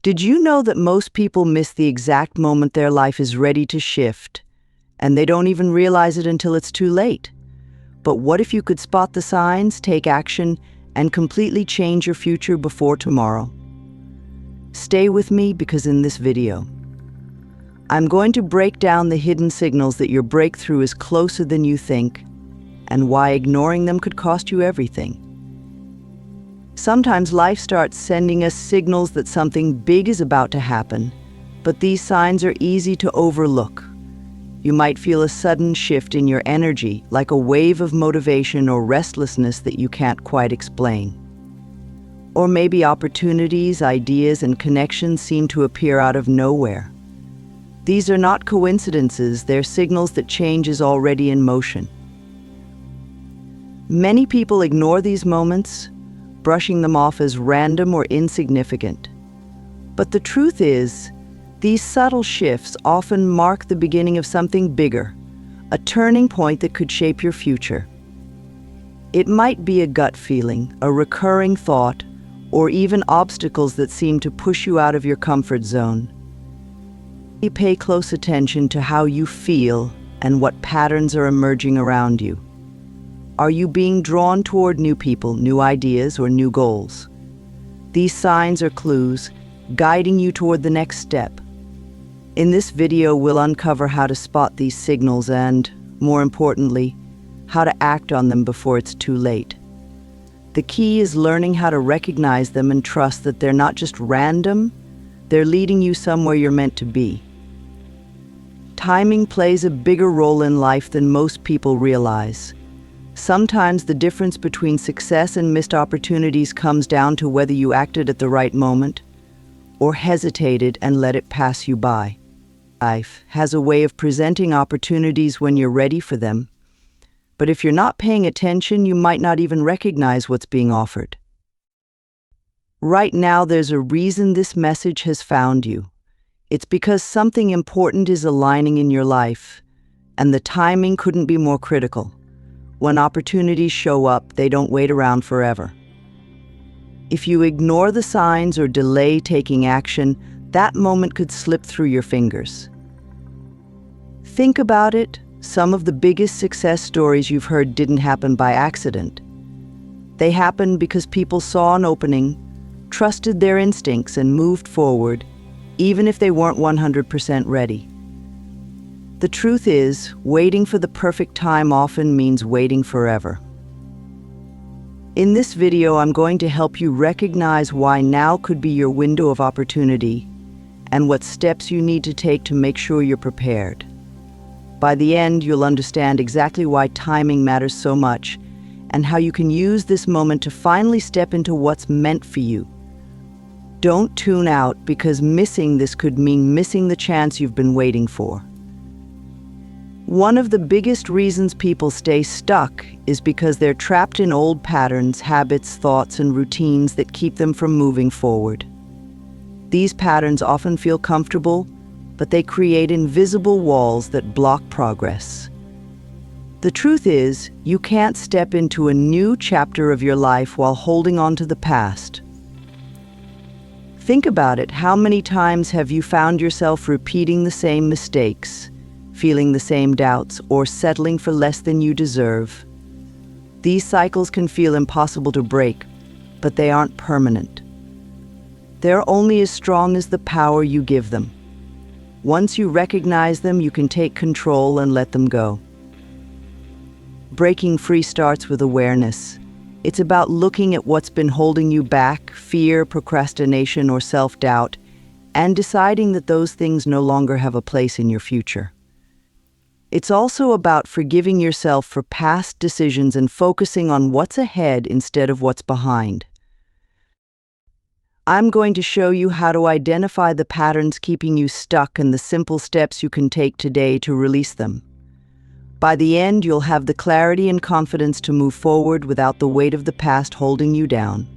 Did you know that most people miss the exact moment their life is ready to shift, and they don't even realize it until it's too late? But what if you could spot the signs, take action, and completely change your future before tomorrow? Stay with me because in this video, I'm going to break down the hidden signals that your breakthrough is closer than you think, and why ignoring them could cost you everything. Sometimes life starts sending us signals that something big is about to happen, but these signs are easy to overlook. You might feel a sudden shift in your energy, like a wave of motivation or restlessness that you can't quite explain. Or maybe opportunities, ideas, and connections seem to appear out of nowhere. These are not coincidences, they're signals that change is already in motion. Many people ignore these moments, brushing them off as random or insignificant. But the truth is, these subtle shifts often mark the beginning of something bigger, a turning point that could shape your future. It might be a gut feeling, a recurring thought, or even obstacles that seem to push you out of your comfort zone. Pay close attention to how you feel and what patterns are emerging around you. Are you being drawn toward new people, new ideas, or new goals? These signs are clues, guiding you toward the next step. In this video, we'll uncover how to spot these signals and, more importantly, how to act on them before it's too late. The key is learning how to recognize them and trust that they're not just random, they're leading you somewhere you're meant to be. Timing plays a bigger role in life than most people realize. Sometimes the difference between success and missed opportunities comes down to whether you acted at the right moment or hesitated and let it pass you by. Life has a way of presenting opportunities when you're ready for them, but if you're not paying attention, you might not even recognize what's being offered. Right now, there's a reason this message has found you. It's because something important is aligning in your life, and the timing couldn't be more critical. When opportunities show up, they don't wait around forever. If you ignore the signs or delay taking action, that moment could slip through your fingers. Think about it. Some of the biggest success stories you've heard didn't happen by accident. They happened because people saw an opening, trusted their instincts, and moved forward, even if they weren't 100% ready. The truth is, waiting for the perfect time often means waiting forever. In this video, I'm going to help you recognize why now could be your window of opportunity and what steps you need to take to make sure you're prepared. By the end, you'll understand exactly why timing matters so much and how you can use this moment to finally step into what's meant for you. Don't tune out, because missing this could mean missing the chance you've been waiting for. One of the biggest reasons people stay stuck is because they're trapped in old patterns, habits, thoughts, and routines that keep them from moving forward. These patterns often feel comfortable, but they create invisible walls that block progress. The truth is, you can't step into a new chapter of your life while holding on to the past. Think about it. How many times have you found yourself repeating the same mistakes, feeling the same doubts, or settling for less than you deserve? These cycles can feel impossible to break, but they aren't permanent. They're only as strong as the power you give them. Once you recognize them, you can take control and let them go. Breaking free starts with awareness. It's about looking at what's been holding you back, fear, procrastination, or self-doubt, and deciding that those things no longer have a place in your future. It's also about forgiving yourself for past decisions and focusing on what's ahead instead of what's behind. I'm going to show you how to identify the patterns keeping you stuck and the simple steps you can take today to release them. By the end, you'll have the clarity and confidence to move forward without the weight of the past holding you down.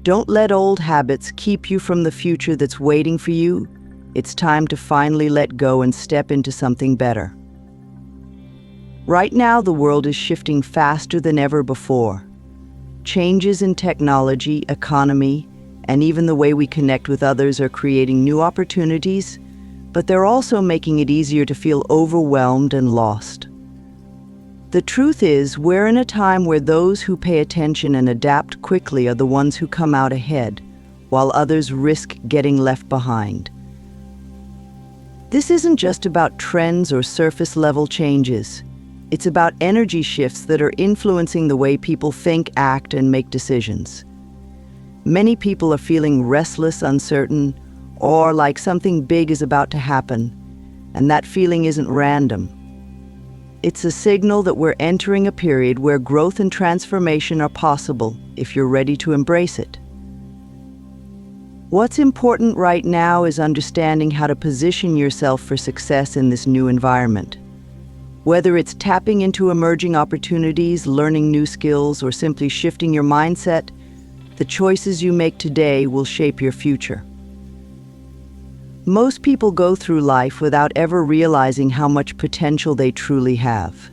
Don't let old habits keep you from the future that's waiting for you. It's time to finally let go and step into something better. Right now, the world is shifting faster than ever before. Changes in technology, economy, and even the way we connect with others are creating new opportunities, but they're also making it easier to feel overwhelmed and lost. The truth is, we're in a time where those who pay attention and adapt quickly are the ones who come out ahead, while others risk getting left behind. This isn't just about trends or surface-level changes. It's about energy shifts that are influencing the way people think, act, and make decisions. Many people are feeling restless, uncertain, or like something big is about to happen, and that feeling isn't random. It's a signal that we're entering a period where growth and transformation are possible if you're ready to embrace it. What's important right now is understanding how to position yourself for success in this new environment. Whether it's tapping into emerging opportunities, learning new skills, or simply shifting your mindset, the choices you make today will shape your future. Most people go through life without ever realizing how much potential they truly have.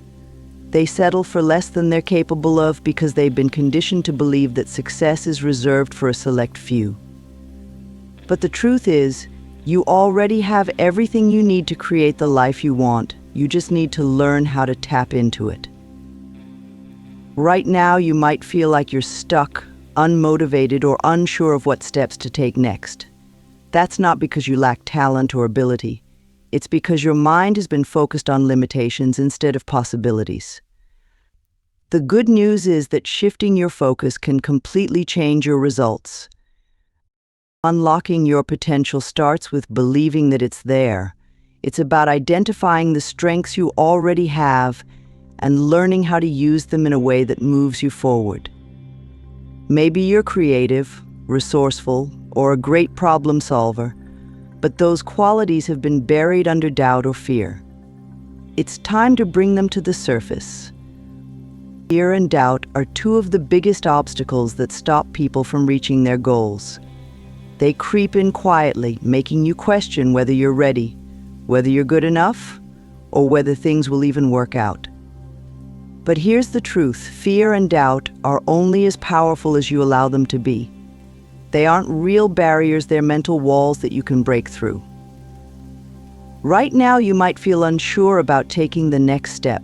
They settle for less than they're capable of because they've been conditioned to believe that success is reserved for a select few. But the truth is, you already have everything you need to create the life you want. You just need to learn how to tap into it. Right now, you might feel like you're stuck, unmotivated, or unsure of what steps to take next. That's not because you lack talent or ability. It's because your mind has been focused on limitations instead of possibilities. The good news is that shifting your focus can completely change your results. Unlocking your potential starts with believing that it's there. It's about identifying the strengths you already have and learning how to use them in a way that moves you forward. Maybe you're creative, resourceful, or a great problem solver, but those qualities have been buried under doubt or fear. It's time to bring them to the surface. Fear and doubt are two of the biggest obstacles that stop people from reaching their goals. They creep in quietly, making you question whether you're ready, whether you're good enough, or whether things will even work out. But here's the truth: fear and doubt are only as powerful as you allow them to be. They aren't real barriers, they're mental walls that you can break through. Right now, you might feel unsure about taking the next step,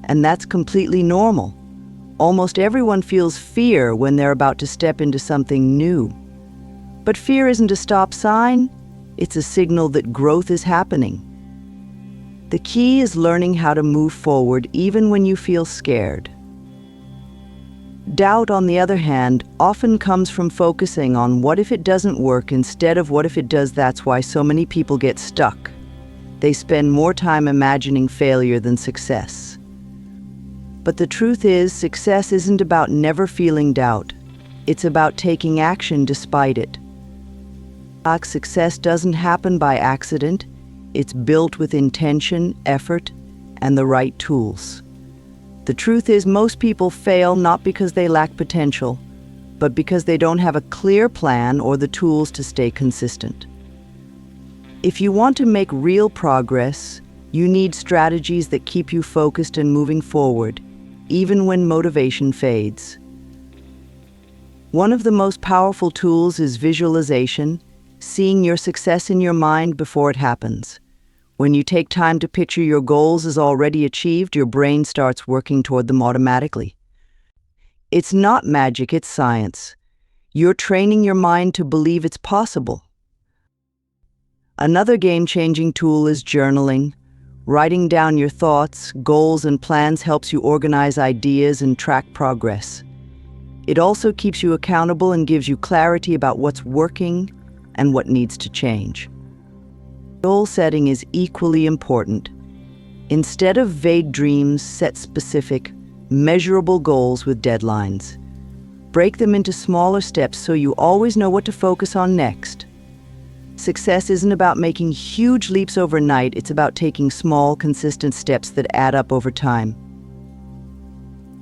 and that's completely normal. Almost everyone feels fear when they're about to step into something new. But fear isn't a stop sign, it's a signal that growth is happening. The key is learning how to move forward even when you feel scared. Doubt, on the other hand, often comes from focusing on what if it doesn't work instead of what if it does. That's why so many people get stuck. They spend more time imagining failure than success. But the truth is, success isn't about never feeling doubt. It's about taking action despite it. Success doesn't happen by accident. It's built with intention, effort, and the right tools. The truth is, most people fail not because they lack potential, but because they don't have a clear plan or the tools to stay consistent. If you want to make real progress, you need strategies that keep you focused and moving forward, even when motivation fades. One of the most powerful tools is visualization, seeing your success in your mind before it happens. When you take time to picture your goals as already achieved, your brain starts working toward them automatically. It's not magic, it's science. You're training your mind to believe it's possible. Another game-changing tool is journaling. Writing down your thoughts, goals, and plans helps you organize ideas and track progress. It also keeps you accountable and gives you clarity about what's working and what needs to change. Goal setting is equally important. Instead of vague dreams, set specific, measurable goals with deadlines. Break them into smaller steps so you always know what to focus on next. Success isn't about making huge leaps overnight, it's about taking small, consistent steps that add up over time.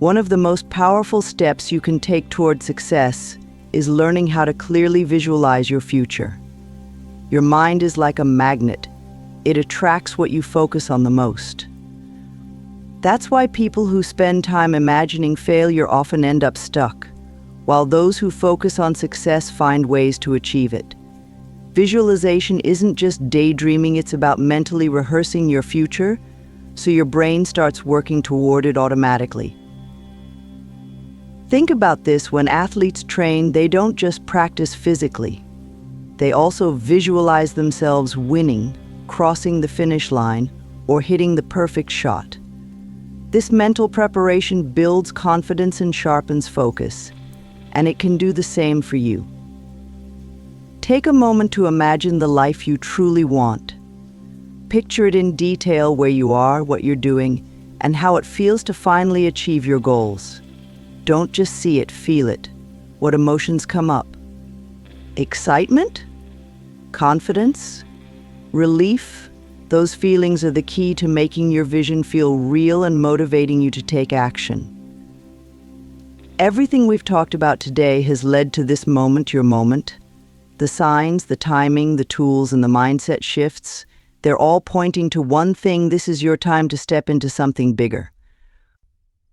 One of the most powerful steps you can take toward success is learning how to clearly visualize your future. Your mind is like a magnet. It attracts what you focus on the most. That's why people who spend time imagining failure often end up stuck, while those who focus on success find ways to achieve it. Visualization isn't just daydreaming, it's about mentally rehearsing your future so your brain starts working toward it automatically. Think about this: when athletes train, they don't just practice physically. They also visualize themselves winning, crossing the finish line, or hitting the perfect shot. This mental preparation builds confidence and sharpens focus, and it can do the same for you. Take a moment to imagine the life you truly want. Picture it in detail: where you are, what you're doing, and how it feels to finally achieve your goals. Don't just see it, feel it. What emotions come up? Excitement? Confidence? Relief? Those feelings are the key to making your vision feel real and motivating you to take action. Everything we've talked about today has led to this moment, your moment. The signs, the timing, the tools, and the mindset shifts, they're all pointing to one thing: this is your time to step into something bigger.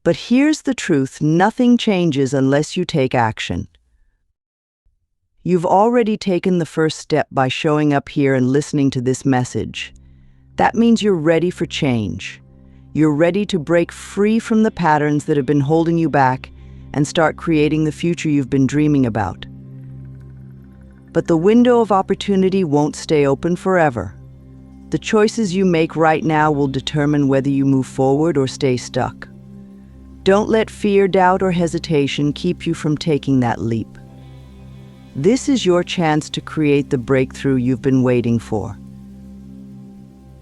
But here's the truth: nothing changes unless you take action. You've already taken the first step by showing up here and listening to this message. That means you're ready for change. You're ready to break free from the patterns that have been holding you back and start creating the future you've been dreaming about. But the window of opportunity won't stay open forever. The choices you make right now will determine whether you move forward or stay stuck. Don't let fear, doubt, or hesitation keep you from taking that leap. This is your chance to create the breakthrough you've been waiting for.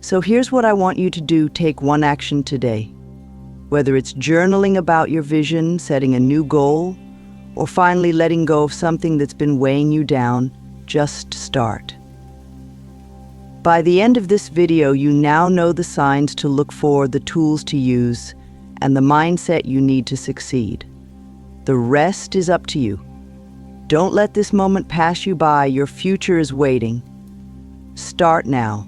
So here's what I want you to do: take one action today. Whether it's journaling about your vision, setting a new goal, or finally letting go of something that's been weighing you down, just start. By the end of this video, you now know the signs to look for, the tools to use, and the mindset you need to succeed. The rest is up to you. Don't let this moment pass you by. Your future is waiting. Start now.